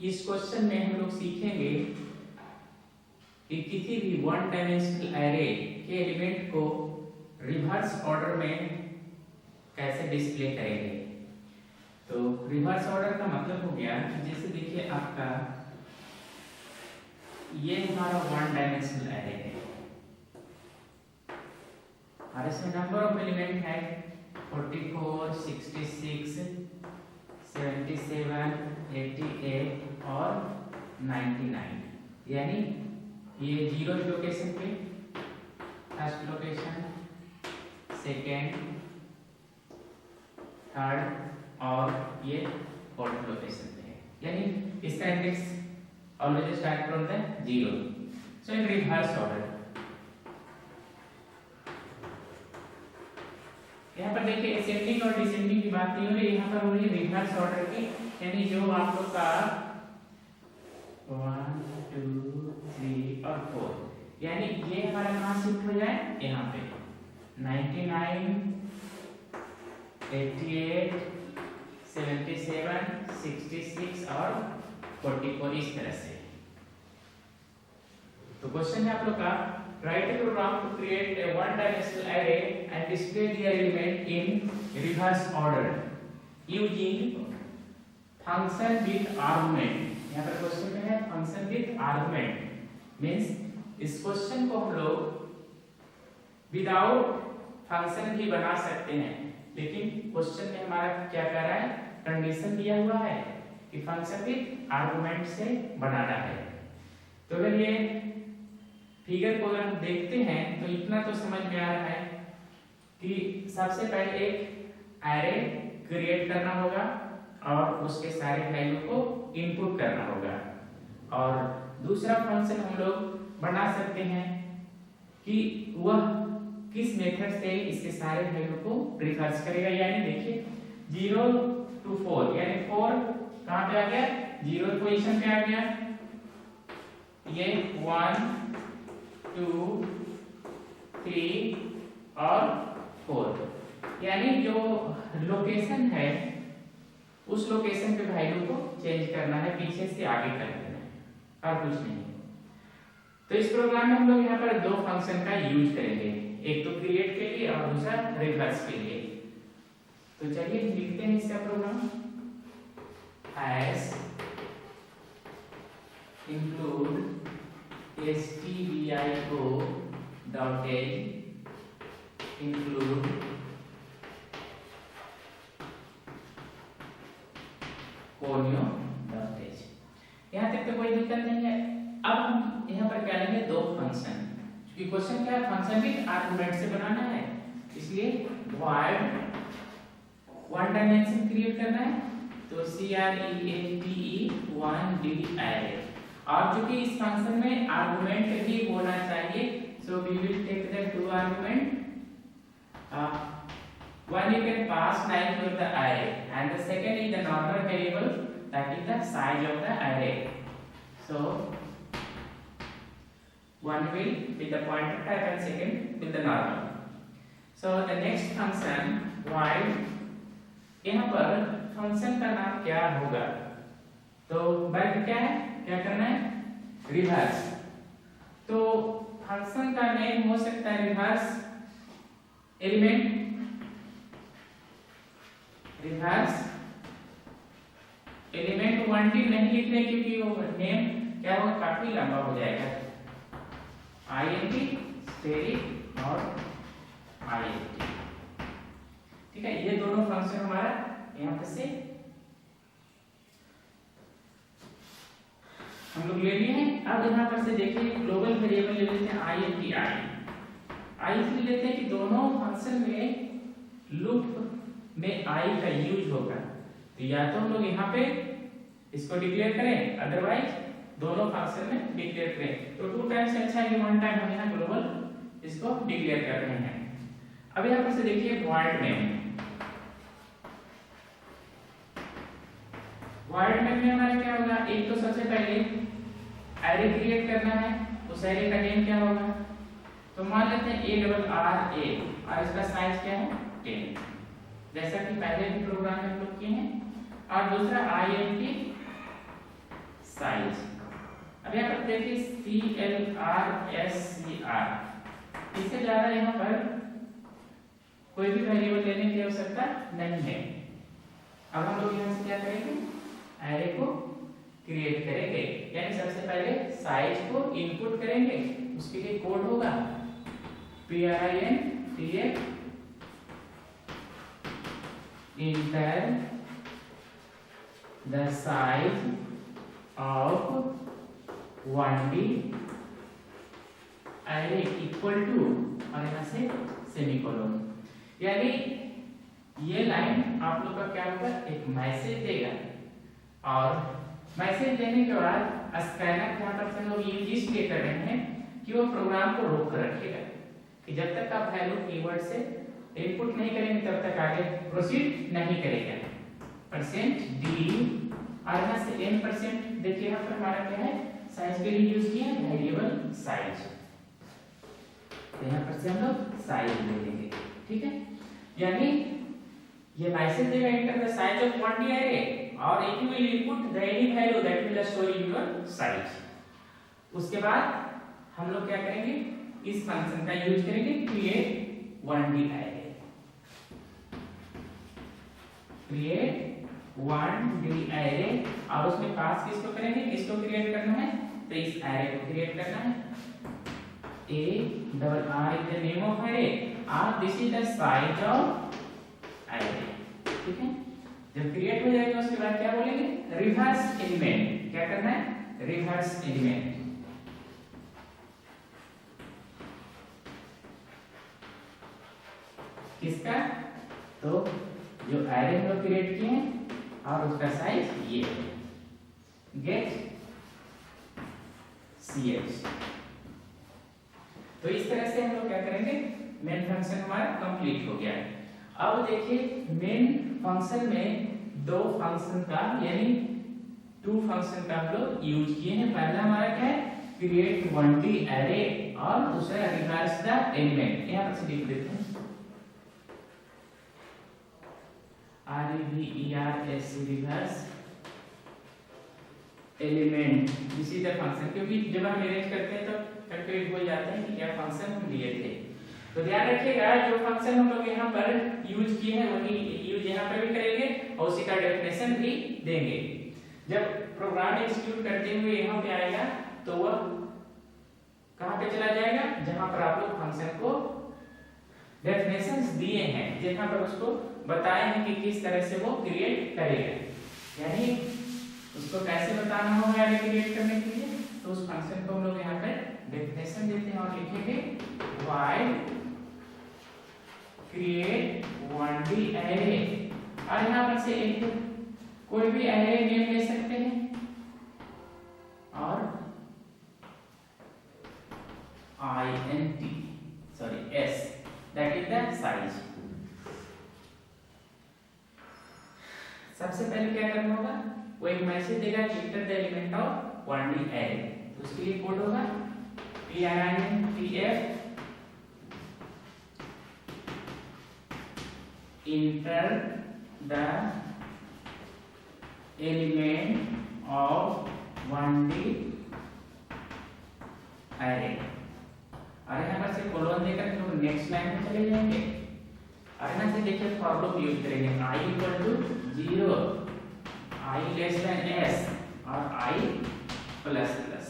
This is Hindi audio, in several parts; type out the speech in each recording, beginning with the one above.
इस क्वेश्चन में हम लोग सीखेंगे कि किसी भी वन डायमेंशनल एरे के एलिमेंट को रिवर्स ऑर्डर में कैसे डिस्प्ले करेंगे। तो रिवर्स ऑर्डर का मतलब हो गया कि जैसे देखिए आपका ये हमारा वन डायमेंशनल एरे है और इसमें नंबर ऑफ एलिमेंट है 44, 66, 77, 88 और 99। यानी ये 0 लोकेशन पे, फर्स्ट लोकेशन, सेकेंड, थर्ड और ये फोर्थ लोकेशन पे है। यानी इसका index always start from the 0। So in reverse order यहाँ पर देखिए असेंडिंग और डिसेंडिंग की बात नहीं हो रही, यहाँ पर हो रही है रिवर्स ऑर्डर की। यानी जो आप लोग का 1, 2, 3 और 4, यानी ये हमारा कहाँ शिफ्ट हो जाए, यहाँ पे 99, 88, 77, 66 और 44 इस तरह से। तो क्वेश्चन है आप लोग का write a program to create a one dimensional array and display their element in reverse order using function with argument। यहाँ पर क्वेश्चन में है function with argument means इस क्वेश्चन को हम लोग विदाउट फंक्शन भी बना सकते हैं, लेकिन क्वेश्चन में हमारा क्या कह रहा है, कंडीशन दिया हुआ है कि फंक्शन विद आर्गुमेंट से बनाना है। तो अगर ये फिगर को अगर हम देखते हैं तो इतना तो समझ में आ रहा है कि सबसे पहले एक एरे क्रिएट करना होगा और उसके सारे वैल्यू को इनपुट करना होगा, और दूसरा फंक्शन हम लोग बना सकते हैं कि वह किस मेथड से इसके सारे वैल्यू को रिवर्स करेगा। यानी देखिए 0 to 4, यानी 4 कहाँ पे आ गया, 0 पोजीशन पे आ गया, ये 1, 2, 3 और 4, यानी जो लोकेशन है उस लोकेशन पे वैल्यू को चेंज करना है, पीछे से आगे कर देना है और कुछ नहीं। तो इस प्रोग्राम में हम लोग यहाँ पर दो फंक्शन का यूज करेंगे, एक तो क्रिएट के लिए और दूसरा रिवर्स के लिए। तो चलिए लिखते हैं इसका programme. as include stdio dot h include conio dot h। यहाँ तक तो कोई दिक्कत नहीं है। अब हम यहाँ पर क्या लेंगे, दो फंक्शन, क्योंकि क्वेश्चन क्या है, फंक्शन विद आर्गुमेंट से बनाना है, इसलिए void वन डायमेंशन क्रिएट करना है, तो create 1D array, और चूंकि इस फंक्शन में आर्गुमेंट ही होना चाहिए, so we will take the two argument, one you can pass like with the array and the second is the normal variable, that is the size of the array। So one will with the pointer type and second with the normal। So the next function while, यहाँ पर फंक्शन का नाम क्या होगा, तो वर्ग क्या है, क्या करना है, रिवर्स। तो फंक्शन का नेम हो सकता है reverse element, reverse element 1D नहीं लिखने, क्योंकि वो नेम क्या होगा, काफी लंबा हो जाएगा, int स्टेरिक और int। ठीक है, ये दोनों फंक्शन हमारा यहाँ पे से हम लोग ले लिए हैं। अब यहाँ पर से देखिए ग्लोबल वेरिएबल ले लेते हैं int i इसलिए लेते हैं कि दोनों फंक्शन में लूप में i का यूज होगा, तो या तो हम लोग यहाँ पे इसको डिक्लेयर करें, अदरवाइज दोनों फंक्शन में डिक्लेयर करें। तो 2 टाइम्स से अच्छा है कि 1 टाइम हम यहाँ ग्लोबल इसको डिक्लेयर कर रहे हैं। अब यहाँ पर से देखिए void में, void में हमारा क्या होगा, एक तो सबसे पहले एरे क्रिएट करना है, उस एरे का नेम क्या होगा, तो मान लेते हैं ARRA और इसका साइज क्या है 10, जैसा कि पहले भी प्रोग्राम में हम लोग किए हैं। और दूसरा int साइज। अब यहाँ पर देखिए CLRSCR, इससे ज्यादा यहाँ पर कोई भी वेरिएबल लेने की आवश्यकता नहीं है। अब हम लोग यहाँ से क्या करेंगे, एरे को क्रिएट करेंगे, यानी सबसे पहले साइज को इनपुट करेंगे, उसके लिए कोड होगा printf enter the size of 1D array equal to, और यहाँ से सेमीकोलन। यानी ये लाइन आप लोग का क्या होगा, एक मैसेज देगा, और मैसेज देने के बाद स्कैनर यहाँ पर से लोग ये इसलिए कर रहे हैं कि वो प्रोग्राम को रोक कर रखेगा कि जब तक आप वैल्यू कीवर्ड से इनपुट नहीं करेंगे तब तक आगे प्रोसीड नहीं करेगा। %d और यहाँ से n%, देखिए यहाँ पर हमारा क्या है, साइज के लिए यूज किया वेरिएबल साइज, तो यहाँ पर से हम लोग साइज ले लेंगे, ठीक है। यानी ये मैसेज देगा enter the size of 1D array और it will input the any value that will show your size. उसके बाद हम लोग क्या करेंगे, इस फंक्शन का यूज करेंगे create 1D array, create 1D array, और उसमें पास किसको करेंगे, किसको क्रिएट करना है, तो इस एरे को क्रिएट करना है। ARR is the name of array और this is the size of array, ठीक है। जब क्रिएट हो जाएगा उसके बाद क्या बोलेंगे, रिवर्स एलिमेंट, क्या करना है, रिवर्स एलिमेंट। किसका, तो जो एरे हम लोग क्रिएट किए हैं और उसका साइज ये है, गेट ch। तो इस तरह से हम लोग क्या करेंगे, मेन फंक्शन हमारा कंप्लीट हो गया है। अब देखिए मेन फंक्शन में दो फंक्शन का यानी टू फंक्शन का हम लोग यूज किए हैं। पहला हमारा क्या है, क्रिएट 1D array और दूसरा रिवर्स द एलिमेंट। यहाँ पर से लिख देते हैं REVERS reverse element, this is the function, क्योंकि जब हम अरेंज करते हैं तो कंफ्यूज हो जाते हैं कि क्या फंक्शन हम लिए थे। तो ध्यान रखिएगा जो फंक्शन हम लोग यहाँ पर यूज किए हैं वही यूज यहाँ पर भी करेंगे और उसी का डेफिनेशन भी देंगे। जब प्रोग्राम एग्जीक्यूट करते हुए यहाँ पे आएगा तो वह कहाँ पे चला जाएगा, जहाँ पर आप लोग फंक्शन को डेफिनेशंस दिए हैं, जहाँ पर उसको बताए हैं कि किस तरह से वो क्रिएट करेगा, यानी उसको कैसे बताना होगा एरे क्रिएट करने के लिए। तो उस फंक्शन को हम लोग यहाँ पे डेफिनेशन देते हैं और लिखेंगे void create 1D array, और यहाँ पर से एक कोई भी एरे नेम ले सकते हैं और s that is the size। सबसे पहले क्या करना होगा, वो एक मैसेज देगा enter the element of 1D array, तो उसके लिए कोड होगा printf enter the element of 1D array, और यहाँ पर से कोलोन देकर हम लोग नेक्स्ट लाइन में चले जाएंगे और यहाँ से देखिए फॉर लूप यूज करेंगे i equal to 0, i less than s और i प्लस प्लस।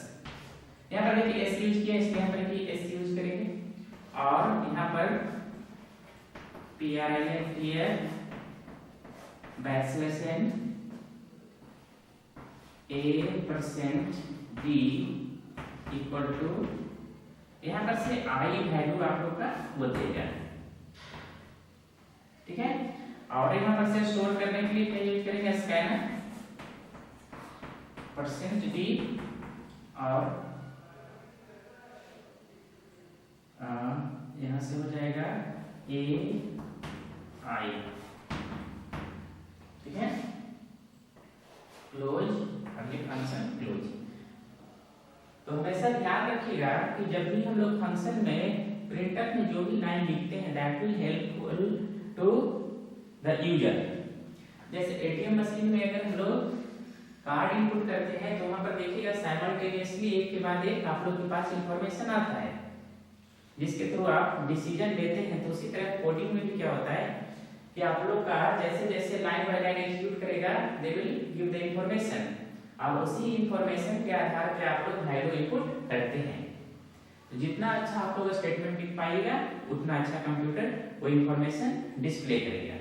यहाँ पर देखिए s यूज किया, इसलिए यहाँ पर देखिए s यूज करेंगे और यहाँ पर printf backslash n a% d equal to, यहाँ पर से i वैल्यू आप लोग का वो देगा, ठीक है। और यहाँ पर से स्टोर करने के लिए क्या यूज करेंगे, स्कैनर %d और यहाँ से हो जाएगा ai, ठीक है, क्लोज, अगले फंक्शन क्लोज। तो हमेशा ध्यान रखिएगा कि जब भी हम लोग फंक्शन में प्रिंटफ में जो भी लाइन लिखते हैं that will helpful to the user. जैसे एटीएम मशीन में अगर हम लोग कार्ड इनपुट करते हैं तो वहां पर देखिएगा साइमल्टेनियसली एक के बाद एक आप लोग के पास इंफॉर्मेशन आता है जिसके थ्रू आप डिसीजन लेते हैं। तो उसी तरह कोडिंग में भी क्या होता है कि आप लोग का जैसे जैसे लाइन बाय लाइन एग्जीक्यूट करेगा they will give the information और उसी इंफॉर्मेशन के आधार पे आप लोग वैल्यू इनपुट करते हैं। तो जितना अच्छा आप लोग स्टेटमेंट लिख पाइएगा उतना अच्छा कंप्यूटर वो इंफॉर्मेशन डिस्प्ले करेगा।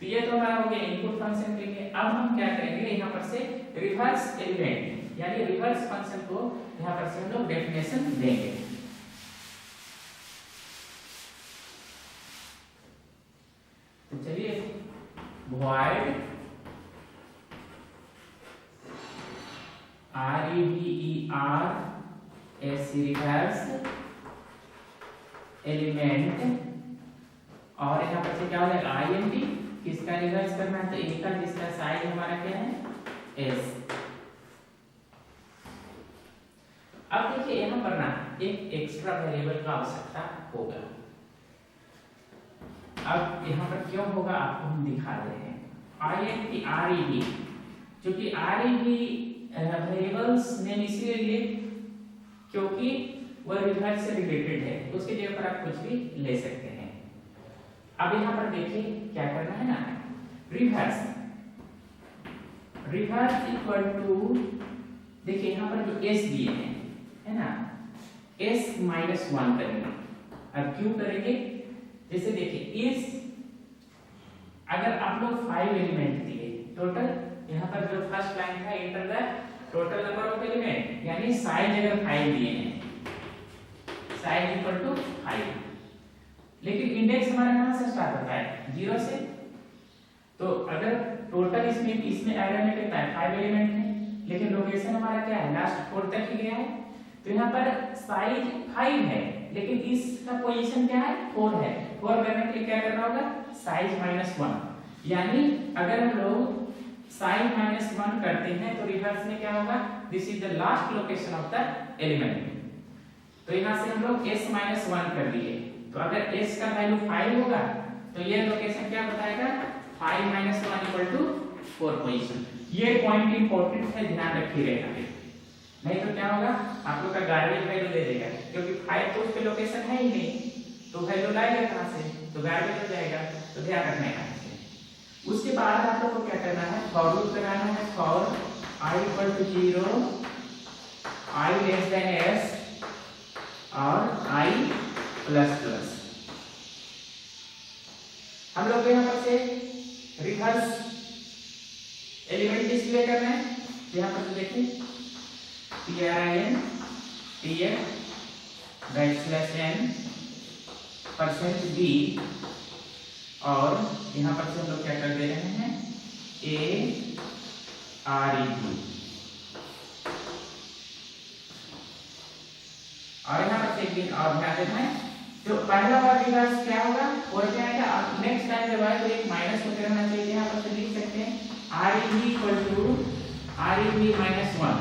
तो ये तो हमारा हो गया इनपुट फंक्शन के लिए। अब हम क्या करेंगे यहाँ पर से रिवर्स एलिमेंट यानी रिवर्स फंक्शन को यहाँ पर से हम लोग डेफिनेशन देंगे। तो चलिए void reverse एलिमेंट और यहाँ पर से क्या हो जाएगा INT किसका रिवर्स करना है तो A का जिसका साइज हमारा क्या है S। अब देखिए यहाँ पर ना एक एक्स्ट्रा वेरिएबल का आवश्यकता होगा। अब यहाँ पर क्यों होगा आपको हम दिखा रहे हैं। INT REB क्योंकि REB वेरिएबल्स नेम इसलिए लिए क्योंकि वह रिवर्स से रिलेटेड है उसके जगह पर आप कुछ भी ले सकते हैं। अब यहाँ पर देखिए क्या करना है ना रिवर्स इक्वल टू देखिए यहाँ पर जो S दिए हैं है ना S-1 करेंगे। अब क्यों करेंगे जैसे देखिए इस अगर आप लोग 5 एलिमेंट दिए टोटल यहाँ पर जो फर्स्ट लाइन था enter the total number of element यानी साइज अगर 5 दिए हैं साइज इक्वल टू 5 लेकिन इंडेक्स हमारा कहां से स्टार्ट होता है 0 से। तो अगर टोटल इसमें एरे में कितना है 5 एलिमेंट है लेकिन लोकेशन हमारा क्या है लास्ट 4 तक ही गया है। तो यहाँ पर साइज 5 है लेकिन इसका पोजीशन क्या है 4 है। 4 करने के लिए क्या करना होगा साइज -1 यानी अगर हम लोग साइज -1 करते हैं तो रिवर्स में क्या होगा this is the last location of the element. तो यहाँ से हम लोग S-1 कर दिए तो अगर S का वैल्यू 5 होगा तो ये लोकेशन क्या बताएगा 5 - 1 = 4 पोजीशन। ये पॉइंट इंपॉर्टेंट है ध्यान रखिएगा नहीं तो क्या होगा आप लोग का गार्बेज वैल्यू दे देगा क्योंकि 5 तो उस पे लोकेशन है ही नहीं तो वैल्यू लाएगा कहां से तो गार्बेज हो जाएगा। तो ध्यान रखना है। उसके बाद आप लोग को क्या करना है फॉर लूप लगाना है फॉर I = 0 I s और I++। हम लोग यहाँ पर से रिवर्स एलिमेंट डिस्प्ले करना है तो यहाँ पर देखिए TRIN TF %b और यहाँ पर से हम लोग क्या कर दे रहे हैं AREB और यहाँ पर से एक दिन और ध्यान देना है जो पहला वाला रिवर्स क्या होगा वो क्या है आप नेक्स्ट टाइम जब आए तो एक माइनस होकर रहना चाहिए। यहाँ पर से लिख सकते हैं REB = REB -1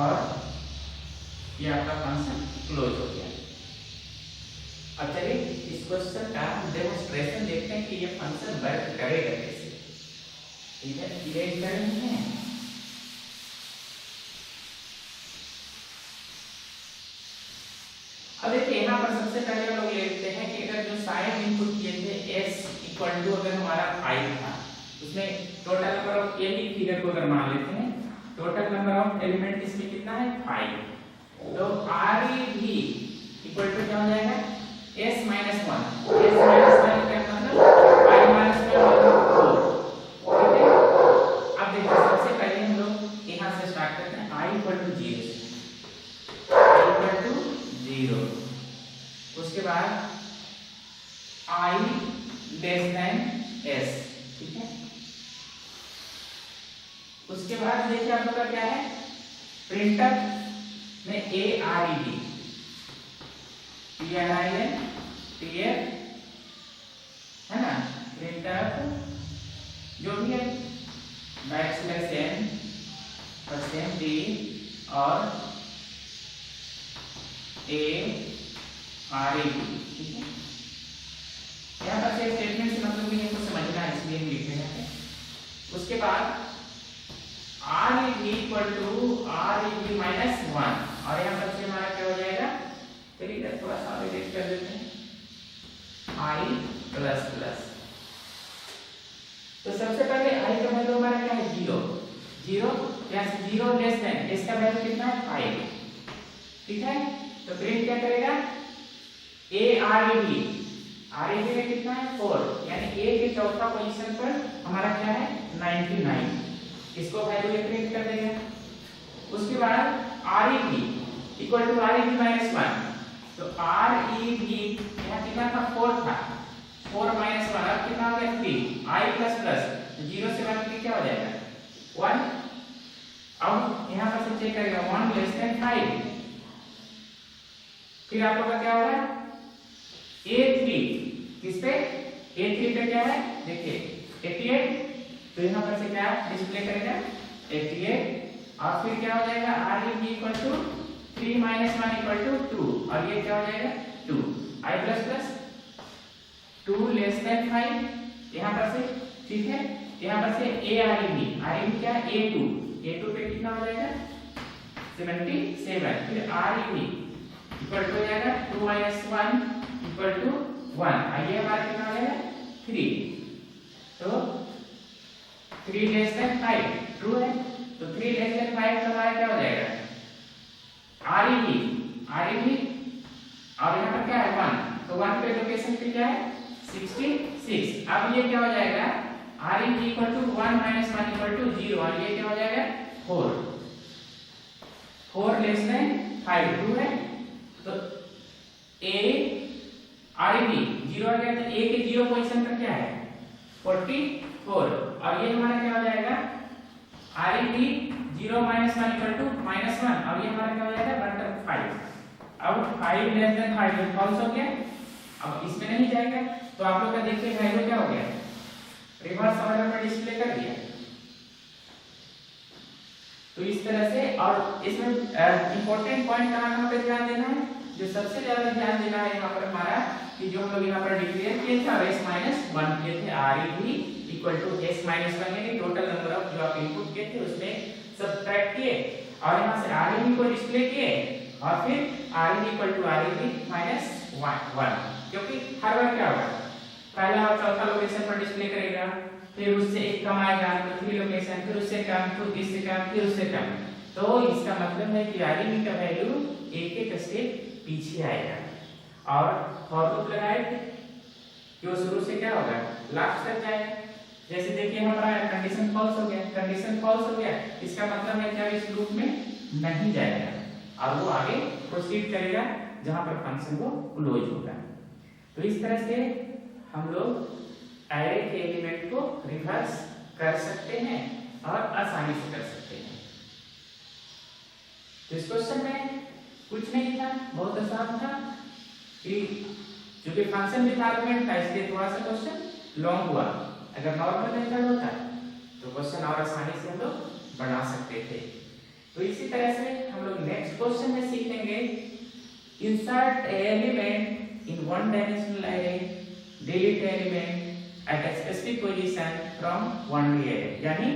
और ये आपका फंक्शन क्लोज हो गया। अब चलिए इस क्वेश्चन का डेमोंस्ट्रेशन देखते हैं कि ये फंक्शन वर्क करेगा कैसे। ठीक है इरेज कर रहे हैं अब देखिए यहाँ पर सबसे पहले हम लोग लेते हैं कि अगर जो साइज इनपुट किए थे S = अगर हमारा 5 था उसमें total number of any figure को अगर मान लेते हैं टोटल नंबर ऑफ एलिमेंट इसमें कितना है 5 तो REB = क्या हो जाएगा S-1 क्या मतलब 5 - 1 4। ठीक है अब देखिए सबसे पहले हम लोग यहाँ से स्टार्ट करते हैं I = 0 उसके बाद I s। ठीक है उसके बाद देखिए आप लोग का क्या है प्रिंटफ में AREB TRIN TF है ना प्रिंटफ जो भी है %n %d और AREB। ठीक है यहाँ पर से स्टेटमेंट से मतलब भी हमको समझना है इसलिए हम लिख रहे हैं उसके बाद r equal to r minus 1 और यहाँ पर से हमारा क्या हो जाएगा, चलिए थोड़ा सा एडिट कर देते हैं, i प्लस प्लस। तो सबसे पहले i का वैल्यू हमारा क्या है 0, 0 या 0 लेस देन इसका वैल्यू कितना है 5, ठीक है। तो प्रिंट क्या करेगा a में कितना है 4, यानी a के चौथा पोजीशन पर हमारा क्या है 99, इसको वैल्यू प्रिंट कर देगा। उसके बाद REB equal to REB minus 1, तो REB यहाँ कितना था 4 था, 4 माइनस 1 अब कितना हो गया 3, i प्लस प्लस 0 से 1 क्या हो जाएगा 1। अब यहाँ पर से चेक करेगा 1 लेस देन 5, फिर आप लोग का क्या होगा A3, किस पे A3 पे क्या है देखिए 88, तो यहाँ पर से क्या डिस्प्ले करेगा 88 और फिर क्या हो जाएगा REB equal to 3 minus 1 equal to 2 और ये क्या हो जाएगा 2, i plus plus 2 less than 5 यहाँ पर से, ठीक है। यहाँ पर से REB क्या है A2 पे कितना हो जाएगा 77, फिर REB इक्वल टू हो जाएगा 2 माइनस 1 इक्वल टू 1, आइए हमारा कितना हो जाएगा 3, तो 3 लेस देन 5 ट्रू है, तो 3 लेस देन 5 तो हमारा क्या हो जाएगा REB और यहाँ पर क्या है 1, तो 1 पे लोकेशन पे क्या है 66। अब ये क्या हो जाएगा REB equal to 1 minus 1 equal to 0 और ये क्या हो जाएगा 4 लेस देन 5 ट्रू है, तो REB 0 आ गया, तो A के 0 पोजीशन पर क्या है 44 और ये हमारा क्या हो जाएगा REB 0 minus 1 equal to minus 1 और ये हमारा क्या हो जाएगा 5। अब 5 लेस देन 5 फॉल्स हो गया, अब इसमें नहीं जाएगा, तो आप लोग का देखिए वैल्यू क्या हो गया रिवर्स ऑर्डर में डिस्प्ले कर दिया। तो इस तरह से, और इसमें इंपॉर्टेंट पॉइंट कहाँ पे ध्यान देना है, जो सबसे ज्यादा ध्यान देना है यहाँ पर हमारा कि जो हम लोग यहाँ पर डिक्लेयर किए थे और s-1 किए थे REB इक्वल टू s-1 यानी टोटल नंबर ऑफ जो आप इनपुट किए थे उसमें सब्ट्रैक्ट किए और यहाँ से REB को डिस्प्ले किए और फिर REB equal to REB minus 1, क्योंकि हर बार क्या होगा पहला और चौथा लोकेशन पर डिस्प्ले करेगा, फिर उससे एक कम आएगा दूसरी लोकेशन, फिर उससे कम, फिर इससे कम, फिर उससे कम, तो इसका मतलब है कि REB का वैल्यू एक स्टेप पीछे आएगा और फॉर लूप लगाए जो शुरू से क्या होगा लास्ट तक जाएगा। जैसे देखिए हमारा कंडीशन फॉल्स हो गया, इसका मतलब है कि इस लूप में नहीं जाएगा और वो आगे प्रोसीड करेगा जहां पर फंक्शन को क्लोज होगा। तो इस तरह से हम लोग एरे के एलिमेंट को रिवर्स कर सकते हैं और आसानी से कर सकते हैं। तो इस क्वेश्चन में कुछ नहीं था, बहुत आसान था कि क्योंकि फंक्शन विद आर्गुमेंट था इसलिए थोड़ा सा क्वेश्चन लॉन्ग हुआ, अगर नॉर्मल मेथड होता तो क्वेश्चन और आसानी से हम लोग बना सकते थे। तो इसी तरह से हम लोग नेक्स्ट क्वेश्चन में सीखेंगे insert element in one dimensional array, delete element at a specific position from one D array, यानी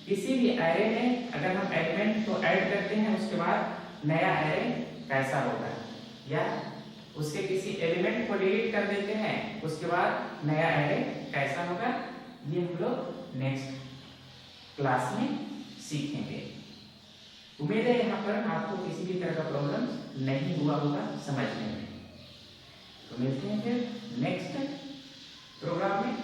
किसी भी एरे में अगर हम एलिमेंट को ऐड करते हैं उसके बाद नया एरे कैसा होगा, या उसके किसी एलिमेंट को डिलीट कर देते हैं उसके बाद नया एरे कैसा होगा, ये हम लोग नेक्स्ट क्लास में सीखेंगे। उम्मीद है यहाँ पर आपको किसी भी तरह का प्रॉब्लम नहीं हुआ होगा समझने में। तो मिलते हैं फिर नेक्स्ट प्रोग्राम में।